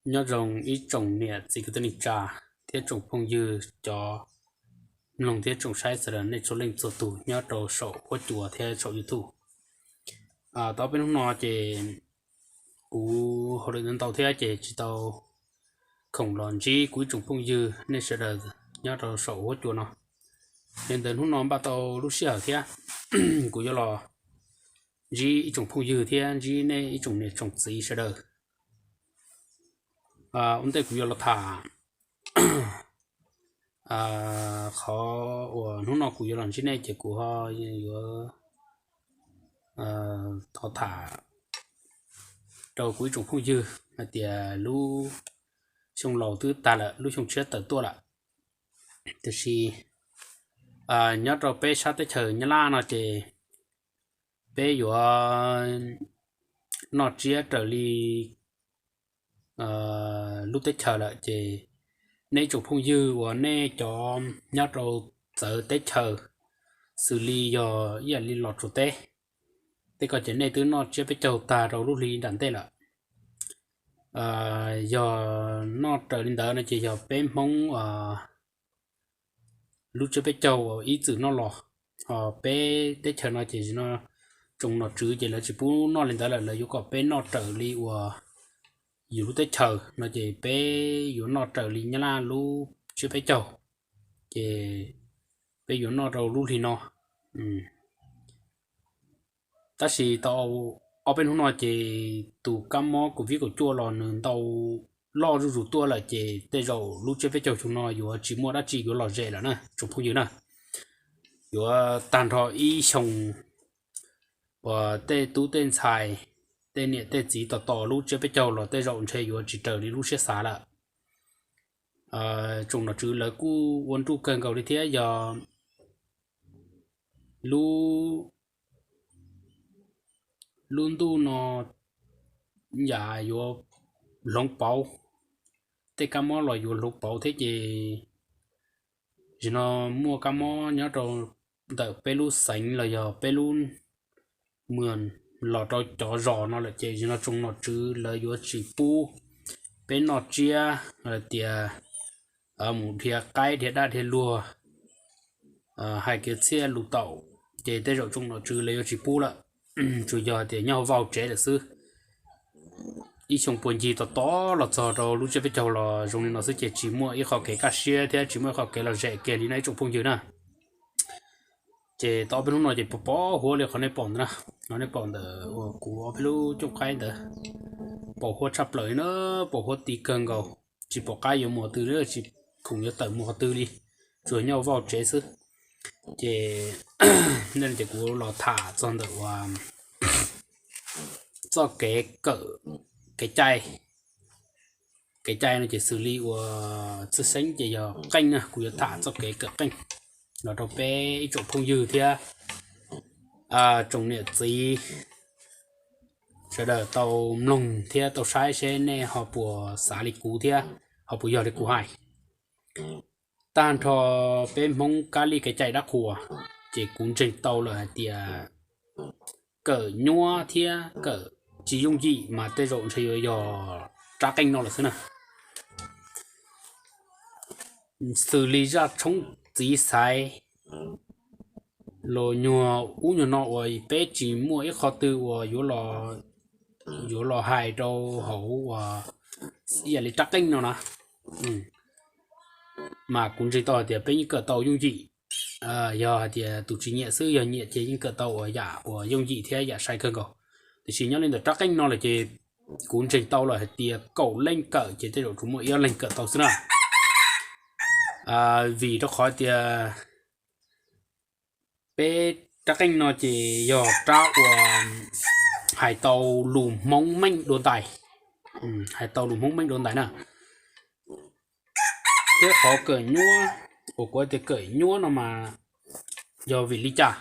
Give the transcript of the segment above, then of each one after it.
nhớ rồng ít trồng nè chỉ có tên trà thiết trồng phong dư cho lòng thiết trồng sai sờ nên số linh số tù nhớ trầu sổ có chùa theo sổ YouTube tao bên hôm nọ chỉ cú hồi đến tàu theo chỉ tàu khổng lồ chi cú trồng phong dư nên sẽ được nhớ trầu sổ có chùa nó nên đến hôm nọ bắt tàu lúc xưa theo cú cho lò chi trồng phong dư theo chi nên trồng này trồng gì sẽ được ông tây cú cho lò thả khó của lúc nào cũng làm trên này chỉ của họ thọ thả đầu cuối trùng không dư mà tiền lu xong lầu thứ ta là lu xong chết tới tua là thì si nhớ rồi bé sát tới chờ nhớ la nó chỉ bé vừa nó chia trở đi lúc tới chờ là chỉ nên trùng không dư và nên cho nhớ rồi tới tới chờ xử lý do giờ đi lọt rồi té thế còn chuyện này từ nó chưa biết châu ta rồi lúc đi đàn tê là giờ nó trở lên đó nó chỉ giờ bên mong lúc chưa biết châu ý tưởng nó lọ bé tết chờ nó chỉ nó trồng nó chữ chỉ là chỉ bú nó lên đó là dù có bé nó trở đi và dù lúc tết chờ nó chỉ bé dù nó trở đi nhá là lúc chưa biết châu chỉ bé dù nó rồi lúc thì nó ta chỉ tàu ở bên hôm nay chỉ tụ cam mò của viết của chua lò nương tàu lo rủ tua là chỉ tê rồi lúc chơi với chồng chúng nó vừa chỉ mua đã chỉ của lò rẻ là nè chụp không nhớ nè vừa tàn thọ y sòng và tê tú tên xài tê nhẹ tê chỉ tỏ tỏ lúc chơi với chồng là tê rộng chơi vừa chỉ chờ đi lúc xe xả là chúng nó chứ là cú quân trụ cần cầu đi thế giờ lúc luôn tu nó giả vô lông bao thế cá mò loại vô lông bao thế chỉ nó mua cá mò nhớ rồi đợi pelu sánh là giờ pelu mượn lọ cho giò nó là chỉ nó trông nó chứ là vô chỉ pu bên nó chia là tiề một thìa cái thìa đa thìa lùa hai cái xe lù tàu chỉ tới rồi trông nó chứ là vô chỉ pu là chủ giờ thì nhau vào chế được sư ý chung buồn gì to là cho đâu lúc chơi với cháu là dùng nó sẽ chỉ mua ít họ cái cá xe thế chỉ mua họ cái là rẻ cái đi này chung phong dữ nè chỉ tao bên nó chỉ bỏ hoa liền họ này bỏ nữa nó này bỏ được của bên lúc chung cái được bỏ hoa chập lợi nữa bỏ hoa tí cân cầu chỉ bỏ cái dùng một từ nữa chỉ cùng nhau tận một từ đi rồi nhau vào chế sư chỉ nên chỉ của lò thả xong được và cho cái chai nó chỉ xử lý của sức sánh chỉ giờ canh nè của thả cho cái cỡ canh nó đâu bé chỗ phong dư thì trồng nhiệt gì sẽ đợi tàu lồng thì tàu sai sẽ nè họ của xã lịch cũ thì họ của giờ lịch cũ hải tan thọ bên mông cali cái chạy đắc hùa chỉ cũng trình tàu là thì cỡ nhua thì cỡ chỉ dùng gì mà tê rộn thì giờ tra canh nó là thế nào xử lý ra chống gì sai rồi nhua nhua nó rồi bé chỉ mua ít khó tư rồi vô lò hài đâu hậu và giờ lấy tra canh nó nè mà cũng chỉ tao thì bên những cỡ tàu dùng gì giờ thì tụi chị nhẹ sư giờ nhẹ chỉ những cỡ tàu ở giả của dùng gì thế giả sai cơn cầu thì chỉ nhớ lên được trắc anh nó là chỉ cuốn trình tàu là thì cầu lên cỡ chỉ tới độ chúng mỗi yêu lên cỡ tàu xưa vì nó khỏi thì bé trắc anh nó chỉ giờ trao của hải tàu lùm mong manh đồn tài hải tàu lùm mong manh đồn tài nè thế khó cởi nhua của cái cởi nhua nó mà do vì lý trả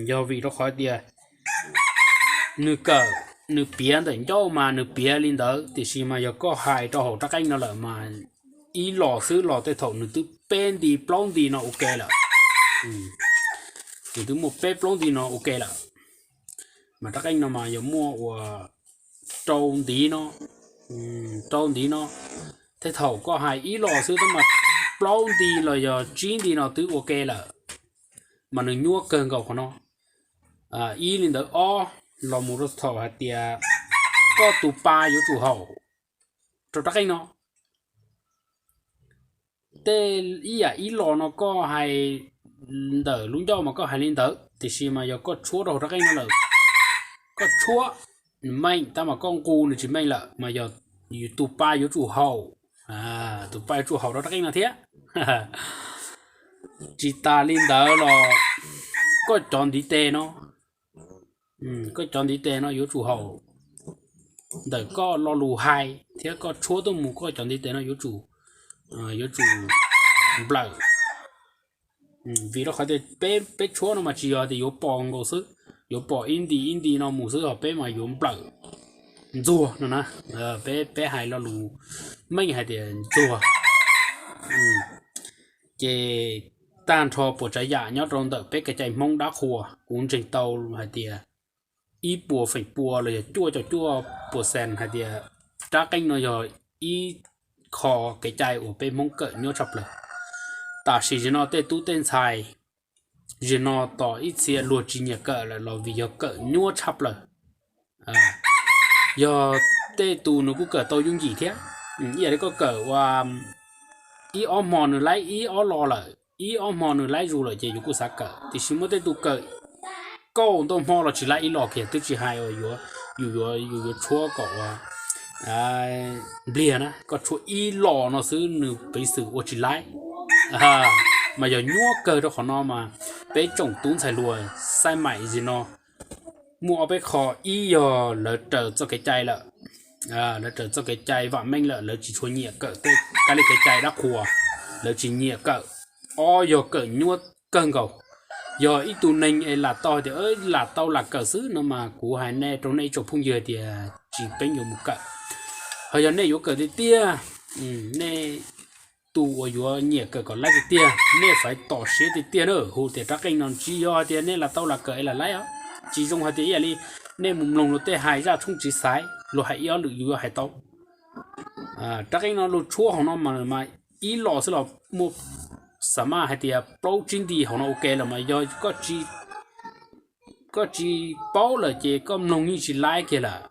do vì nó khỏi thì nửa cỡ nửa bia để cho mà nửa bia lên đó thì khi mà giờ có hai cho hậu trắc anh nó là mà ý lò xứ lò tới thầu nửa thứ bên đi plong đi nó ok là nửa thứ một bên plong đi nó ok là mà trắc anh nó mà giờ mua của trâu tí nó trâu tí nó thế thầu có hai ý lò xứ mà plau đi là giờ chín đi nó tứ ok là mà nó nhua cơn cầu của nó ý lên đó là một cái thầu hạt tiệt có tụ ba yếu chủ hậu cho tất nó thế ý lò nó có hai đỡ lúc đó mà có hai lên đỡ thì khi mà giờ có chúa đầu tất nó là có chúa mạnh ta mà con cu nó chỉ mạnh là mà giờ tụ ba yếu chủ hậu tụ ba chủ hậu đó tất nó thế chỉ ta lên đỡ là có chọn đi tê nó có chọn đi tê nó yếu chủ hậu đỡ có lo lù hai thế có chúa tôi muốn có chọn đi tê nó yếu chủ bờ vì nó khỏi để bé chúa nó mà chỉ ở thì yếu bòn đồ sức yếu bỏ indi nó muốn sức ở bé mà yếu bờ rùa nữa nè bé hay lo lù mấy hay tiền rùa cái tan cho bộ trái giả nhớ trong đợt bé cái chạy mông đá khua cũng trình tàu hay tiền ít bùa phải bùa rồi chua bùa sen hay tiền trả canh nó rồi ít kho cái chạy của bé mông cỡ nhớ chập lại ta chỉ nó tê tu tên xài chỉ nó tỏ ít xe luật chỉ nhẹ cỡ là vì giờ cỡ nhớ chập lại giờ tê tu nó cũng cỡ tôi dùng gì thế giờ đấy có cỡ và ý om mòn nữa lấy ý ó lo lại ý om mòn nữa lấy dù lại chỉ dùng cũng sát cỡ thì chỉ mới tê tu cỡ câu tôi mò là chỉ lấy ý lọ kia tức chỉ hai rồiอยู่ชั่วcậu bia na có chúa ý lọ nó xứ nửa bị sự ô chỉ lấy mà giờ nhua cơ đó khó nó mà bé trồng tún xài lùi sai mày gì nó mua bé khó ý giờ lỡ trở cho cái chai lợ lỡ trở cho cái chai và mình lợ lỡ chỉ chúa nhẹ cỡ tê cái này cái chai đã khua lỡ chỉ nhẹ cỡ giờ cỡ nhua cơn cầu giờ ít tu nên là to thì là tao là cỡ xứ nó mà của hai nè trong này chụp phong dừa thì chỉ bên nhiều một cỡ hồi giờ này yếu cỡ thì tia nè tu ở yếu nhẹ cỡ còn lại thì tia nè phải tỏ xế thì tia nữa hồ thì các anh nó chỉ do thì nè là tao là cỡ là lấy á chỉ dùng hai tí đi nè mùng lồng nó tê hai ra không chỉ sái lo hai yếu được yếu hai tao các anh nó lo chua họ nó mà ý lò sẽ là một mà hay thì protein đi họ nó ok là mà do có chỉ bao là chỉ có nông như chỉ like kia là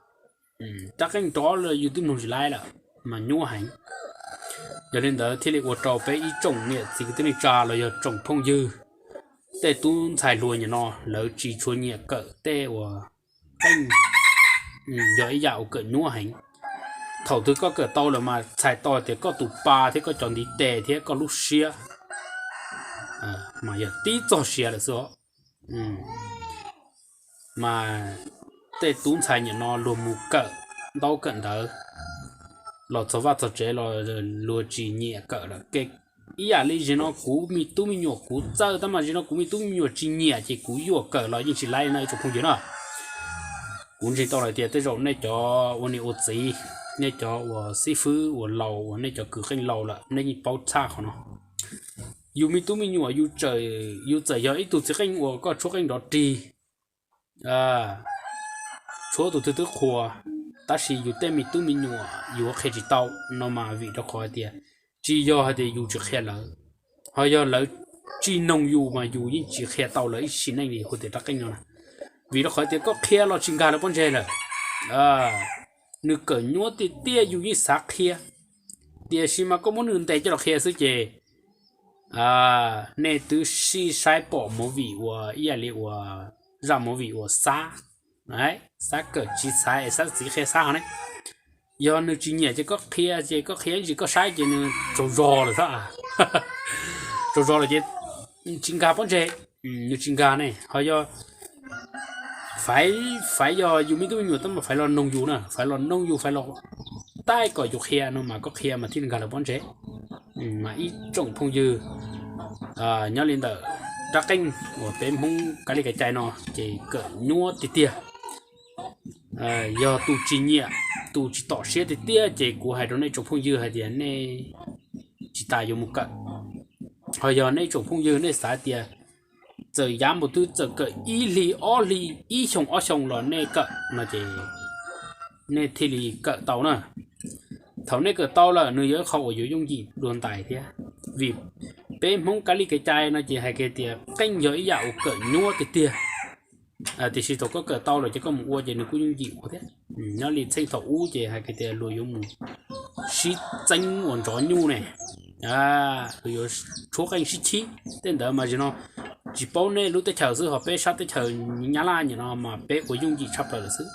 chắc anh đó là YouTube nông chỉ like là mà nhua hành cho nên đó thì lại của trò bé ý trồng nè thì cái này trà là giờ trồng phong dư để tu xài lùi nhà nó lỡ chỉ chua nhẹ cỡ tê của anh giờ ý dạo cỡ nhua hành thầu thứ có cỡ to là mà xài to thì có tụ ba thì có chọn đi tè thì có lúc xia mà giờ tí cho xia là sao mà tê tún xài nhà nó luôn mù cỡ đau cận đó lọ cho vào cho chế lọ lùa chỉ nhẹ cỡ là cái ý à lý nó cú mi tu mi nhọ cú chơi ta mà nó cú mi tu mi nhọ chỉ nhẹ chỉ cú nhọ cỡ là như chỉ lại này chụp không chứ nào cũng chỉ tao lại tiền tới rồi này cho ông này ô gì này cho của sư phụ của lầu này cho cửa khanh lầu là này như bao xa của nó yêu mi tu mi nhọ yêu trời giờ ít tụi sẽ khanh của có chỗ khanh đó trì chỗ tụi thứ khua ta chỉ yêu tên mi tu mi nhọ yêu khai chỉ tao nó mà vì đó khỏi tiền chỉ do thì yêu chỉ khai lỡ hay do lỡ chỉ nông yêu mà yêu những chỉ khai tao lỡ chỉ này thì hồi thì ta kinh rồi vì đó khỏi tiền có khai lo chừng cả là con trai rồi nửa cỡ nhọ thì tia yêu những sắc khai tia chỉ mà có muốn nương tay cho nó khai sự gì nè từ si sai bỏ một vị của ý là của ra một vị của xa đấy xa cỡ chỉ sai xa chỉ khai xa này do nó chỉ nhẹ chỉ có kia chỉ có sai chỉ nó trâu rò là sao trâu rò là chỉ chinh gà bón chè như chinh gà này họ do phải do dù mấy cái nhiều tâm mà phải lo nông dù nè phải lo nông dù phải lo tai còi dù kia nó mà có kia mà thiên gà là bón chè mà ít trồng phong dư nhớ lên tờ trắc canh của bên hông cái chai nó chỉ cỡ nhua tịt do tu chỉ nhẹ tu chỉ tỏ xe thì tia chỉ của hai đứa này trồng phong dư hai đứa này chỉ tài dùng một cỡ hồi giờ này trồng phong dư này xả tia giờ giá một thứ giờ cỡ ý xong ở xong là này cỡ mà chỉ này thì lì cỡ tàu nè thầu này cỡ to là người nhớ khẩu ở dưới dùng gì đồn tài thế vì bé mong cái cái chai nó chỉ hay cái tiền canh giới dạo cỡ nhua cái tiền thì chỉ có cỡ to rồi chứ có một uo chỉ nó cũng dùng gì thế nó liền xây thầu u chỉ hay cái tiền lùi dùng xí tranh còn chó nhu này rồi chỗ cái xí chí tên đó mà chỉ bao này lúc tới chờ sư họ bé sát tới chờ nhá la như nó mà bé của dùng gì sắp rồi sư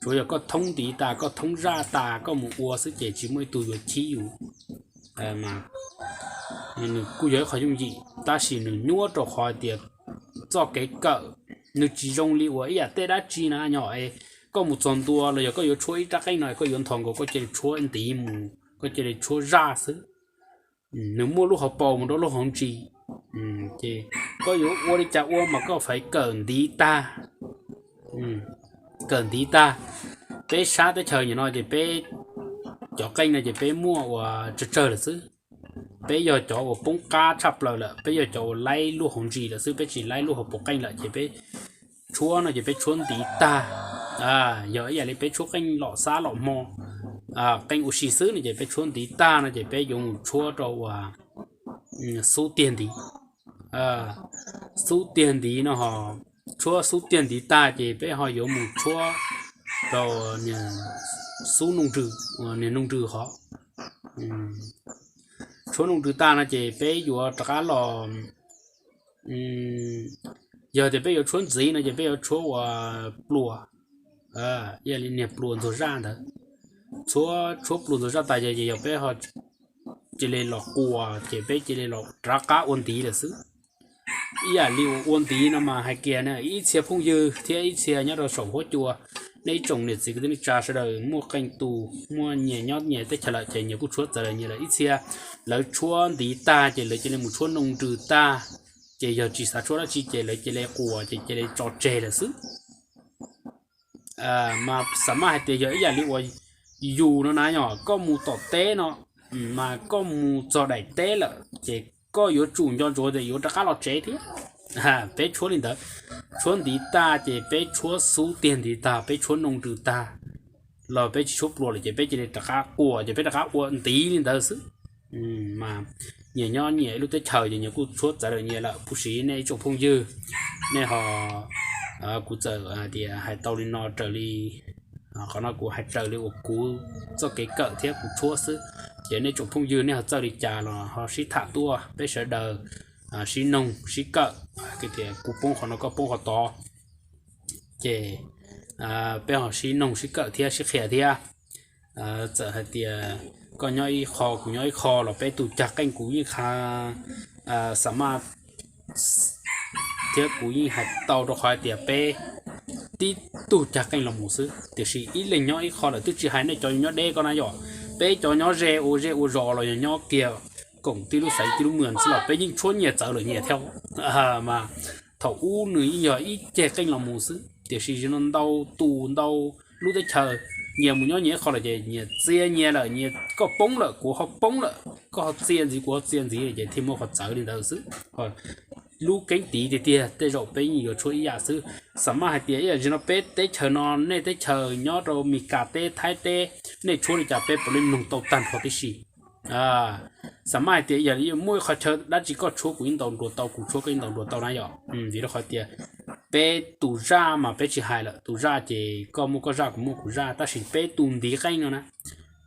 rồi có thông tí ta có thông ra ta có một uo sư chỉ mới tùy vào chiอยู่mà nên cứ nhớ khỏi dùng gì ta chỉ nửa nhua cho khỏi tiền cho cái cỡ nửa chỉ dùng li uo tê đã chi na nhỏ ấy có một tuần tua rồi có yếu chuối chắc cái này có yếu thòng có chơi chuối anh tí mù có chơi chuối ra sư nếu mua lúc học bò một đó lúc không chi thì có yếu uo đi chả uo mà có phải cần tí ta cần tí ta bé sát tới trời như nói thì bé cho kênh này thì bé mua và chơi là xứ bé giờ cho vào bông cá chập lại là bé giờ cho lấy lúa hồng gì là xứ bé chỉ lấy lúa hồng bột kênh lại thì bé chúa nó thì bé chúa tí ta giờ ấy là bé chúa kênh lọ xá lọ mò kênh ushi xứ này thì bé chúa tí ta này thì bé dùng chúa cho số tiền tí số tiền tí nó họ chúa số tiền tí ta thì bé họ dùng một chúa rồi nhà số nông trừ nền nông trừ họ số nông trừ ta là chỉ bé vừa trả lò giờ thì bé vừa chuẩn gì là chỉ bé vừa chúa plua giờ liền nhập plua rồi ra đó chúa plua rồi ra tại giờ bé họ chỉ lên lò cua chỉ bé chỉ lên lò trả cá ôn tí là xứ liệu ôn tí nó mà hay kia này ít xe phong dư thế ít xe nhớ rồi sổ hốt chùa đây trồng này chỉ cái này trà sẽ đời mua canh tù mua nhẹ nhót nhẹ tới trả lại chạy nhiều cú chuột giờ như là ít xe lấy chúa tí ta chỉ lấy chỉ lấy một chuột nông trừ ta chỉ giờ chỉ xả chuột là chỉ lấy của chỉ lấy trò chè là xứ mà sắm hai tiền giờ liệu dù nó nói nhỏ có một tọt té nó mà có một trò đẩy té là chỉ có yếu chủ cho rồi thì yếu khá là chế thế bé chúa lên đó chúa tí ta chỉ bé chúa số tiền thì ta bé chúa nông trừ ta là bé chúa bùa là chỉ bé chỉ để trả của chỉ bé trả của tí lên đó xứ mà nhẹ nhõm nhẹ lúc tới trời thì nhiều cô chúa trả lời nhẹ là bác sĩ này chụp phong dư này họ cụ giờ thì hai tàu đi nó trở đi họ nói của hai trở đi của cú cho cái cỡ thế của chúa xứ chỉ nên chụp phong dư này họ cho đi trả là họ xí thả tua bé sợ đời xí nông xí cỡ cái tiền cụ bông họ nó có bông họ to chỉ bé họ xí nông xí cỡ thế xí khẻ thế giờ hai tiền có nhoi kho là bé tụ chặt canh cú như khá sắm mà thế cú như hạt tàu đó khỏi tiền bé tí tụ chặt canh là một sự thì chỉ ít lên nhoi kho là tức chỉ hai này cho nhoi đê con này nhỏ bé cho nhoi rê ô rò là nhoi kia cổng tí lúc sấy tí lúc mượn xin là bé những chuột nhẹ trở lại nhẹ theo mà thầu u nữ nhỏ ít chè canh là một sự thì chỉ nó đau tù đau lúc tới chờ nhiều một nhóm nhẹ khó là gì nhẹ xe nhẹ là nhẹ có bóng là của họ bóng là có xe gì của xe gì để thêm một hoạt trở đi đâu xứ rồi lúc cánh tí thì tia tới rồi bé nhiều chỗ ý giả xứ sắm mà hai tia ý là nó bé tới chờ non nên tới chờ nhớ rồi mì cà tê thái tê nên chỗ đi chả bé bỏ lên nông tàu tàn hoặc cái gì sắm mà hai tia ý là mỗi khó chờ đã chỉ có chỗ của những tàu của chỗ cái tàu này rồi thì nó khó tia bé tủ ra mà bé chỉ hai là tủ ra chỉ có một cái ra của một ra ta chỉ bé tủ đi cái nữa nè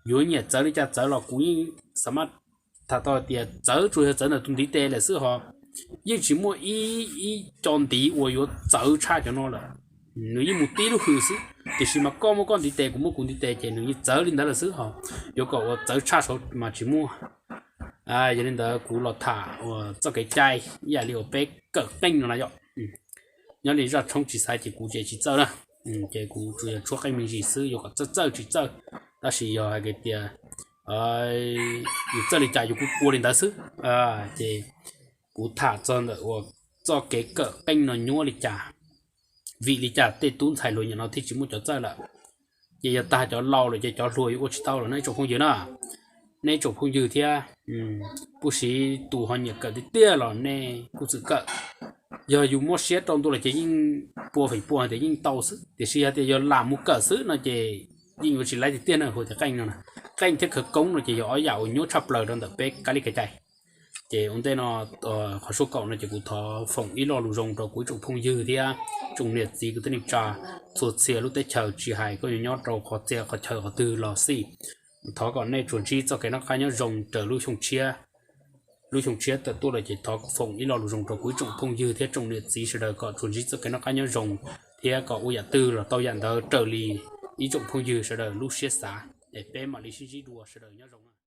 yếu nhẹ trở đi cha trở là cũng sao mà thà to tiền trở chủ yếu trở là tủ đi tê là sự họ nhưng chỉ mua ý chọn tí của yếu trở cha cho nó là nếu như một tí lúc hư sự thì chỉ mà có một con đi tê của một con đi tê chỉ nếu như trở lên đó là sự họ yếu cậu trở cha số mà chỉ mua cho nên đó cú lọt thả cho cái chai giả liệu bé cỡ tinh nó là vậy nhớ lý ra trong chỉ sai thì cú chỉ chơi đó cái cú chủ yếu chuột cái mình chỉ sử dụng cái chỉ chơi đó là do cái tiền chơi đi chạy dùng cú lên đó sử thì cú thả chân được cho cái cỡ canh nó nhua đi trả vị đi trả tê tún xài lùi nhà nó thì chỉ muốn cho chơi là chỉ giờ ta cho lâu rồi cho lùi ô chỉ tao là nơi chỗ không dữ nữa nơi chỗ không dữ thì bác sĩ tụ họ nhận cỡ thì tia là nơi cú sự cỡ giờ dùng một xe trong tôi là chỉ những bùa phải bùa thì những tàu sức thì xe thì giờ làm một cỡ sức nó chỉ nhưng mà chỉ lấy thì tiền là hồi thì canh nữa nè canh thì khởi công rồi chỉ ở dạo nhốt chập lời trong tập bé cái đi cái chạy chỉ ông tên nó khó số cậu nó chỉ cụ thọ phòng ít lo lù rồng rồi cuối trùng phong dư thì à trùng liệt gì cứ tên đi trà chuột xe lúc tới chờ chỉ hay có nhiều nhót rồi khó xe khó chờ khó từ lò xì thọ còn này chuẩn chi cho cái nó khai nhớ rồng trở lưu trùng chia từ tôi là chỉ thọ phòng ít lo lù rồng rồi cuối trùng phong dư thì trùng liệt gì sẽ đời có chuẩn chi cho cái nó khai nhớ rồng thì có u giả tư là tao dặn thờ trở lì ý trùng phong dư sẽ đời lúc xếp xả để bé mà lý sĩ đùa sẽ đời nhớ rồng